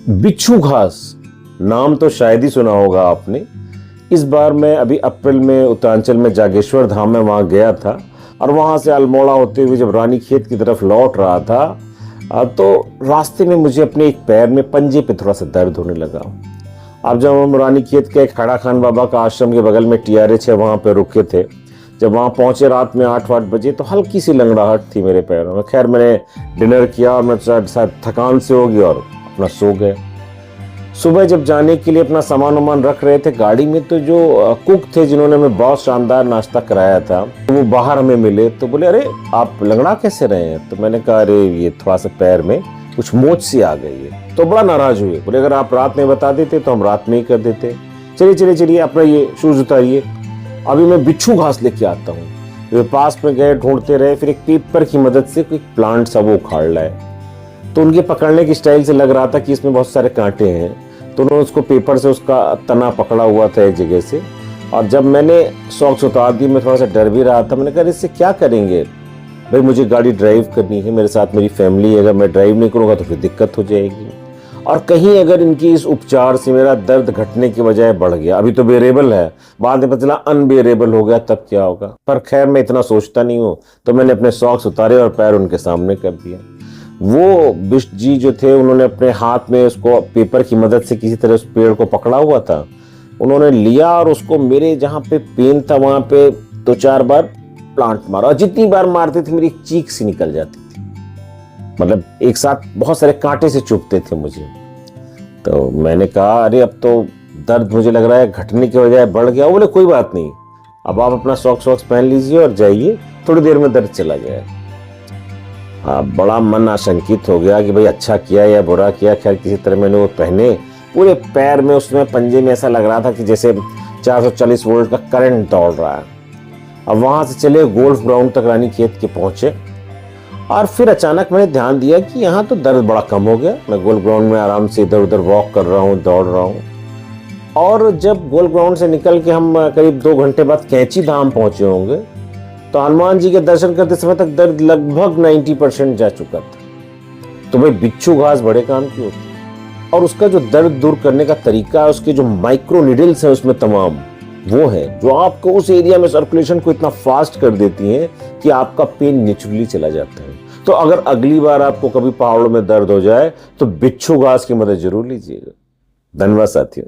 बिच्छू घास नाम तो शायद ही सुना होगा आपने। इस बार मैं अभी अप्रैल में उत्तरांचल में जागेश्वर धाम में वहां गया था और वहां से अल्मोड़ा होते हुए जब रानी खेत की तरफ लौट रहा था तो रास्ते में मुझे अपने एक पैर में पंजे पे थोड़ा सा दर्द होने लगा। अब जब हम रानी खेत के खड़ा खान बाबा का आश्रम के बगल में TRH है वहां पे रुके थे, जब वहां पहुंचे रात में 8-8 बजे तो हल्की सी लंगड़ाहट थी मेरे पैरों में। खैर मैंने डिनर किया और मैं शायद थकान से होगी और अपना सो गए। सुबह जब जाने के लिए अपना सामान वामान रख रहे थे गाड़ी में तो जो कुक थे जिन्होंने हमें बहुत शानदार नाश्ता कराया था वो बाहर हमें मिले तो बोले अरे आप लंगड़ा कैसे रहे हैं। तो मैंने कहा अरे ये थोड़ा सा पैर में कुछ मोच सी आ गई है। तो बड़ा नाराज हुए, बोले अगर आप रात में बता देते तो हम रात में ही कर देते। चलिए अपना ये शूज उतारिए, अभी मैं बिच्छू घास लेके आता हूँ। वे पास में गए, ढूंढते रहे, फिर एक पेपर की मदद से कोई प्लांट सा वो उखाड़ लाए। तो उनके पकड़ने की स्टाइल से लग रहा था कि इसमें बहुत सारे कांटे हैं, तो उन्होंने उसको पेपर से उसका तना पकड़ा हुआ था एक जगह से। और जब मैंने सॉक्स उतार दी, मैं थोड़ा सा डर भी रहा था। मैंने कहा इससे क्या करेंगे भाई, मुझे गाड़ी ड्राइव करनी है, मेरे साथ मेरी फैमिली है, अगर मैं ड्राइव नहीं करूँगा तो फिर दिक्कत हो जाएगी। और कहीं अगर इनकी इस उपचार से मेरा दर्द घटने के बजाय बढ़ गया, अभी तो बेरेबल है, बाद में पता चला अनबेरेबल हो गया, तब क्या होगा। पर खैर मैं इतना सोचता नहीं हूँ, तो मैंने अपने सॉक्स उतारे और पैर उनके सामने कर दिया। वो बिष्ट जी जो थे उन्होंने अपने हाथ में उसको पेपर की मदद से किसी तरह उस पेड़ को पकड़ा हुआ था, उन्होंने लिया और उसको मेरे जहाँ पे पेन था वहां पे 2-4 बार प्लांट मारा। और जितनी बार मारते थे मेरी चीख सी निकल जाती थी, मतलब एक साथ बहुत सारे कांटे से चुभते थे मुझे। तो मैंने कहा अरे अब तो दर्द मुझे लग रहा है घटने के बजाय बढ़ गया। बोले कोई बात नहीं, अब आप अपना सॉक्स पहन लीजिए और जाइए, थोड़ी देर में दर्द चला जाएगा। बड़ा मन आशंकित हो गया कि भाई अच्छा किया या बुरा किया। खैर किसी तरह मैंने वो पहने, पूरे पैर में उसमें पंजे में ऐसा लग रहा था कि जैसे 440 वोल्ट का करंट दौड़ रहा है। अब वहां से चले गोल्फ ग्राउंड तक रानी खेत के पहुंचे और फिर अचानक मैंने ध्यान दिया कि यहाँ तो दर्द बड़ा कम हो गया। मैं गोल्फ ग्राउंड में आराम से इधर उधर वॉक कर रहा हूँ, दौड़ रहा हूँ। और जब गोल्फ ग्राउंड से निकल के हम करीब 2 घंटे बाद कैंची धाम पहुंचे होंगे तो हनुमान जी के दर्शन करते समय तक दर्द लगभग 90% जा चुका था। तो भाई बिच्छू घास बड़े काम की होती है और उसका जो दर्द दूर करने का तरीका है, उसके जो माइक्रो नीडल्स है उसमें तमाम वो है जो आपको उस एरिया में सर्कुलेशन को इतना फास्ट कर देती हैं कि आपका पेन नेचुरली चला जाता है। तो अगर अगली बार आपको कभी पहाड़ों में दर्द हो जाए तो बिच्छू घास की मदद जरूर लीजिएगा। धन्यवाद साथियों।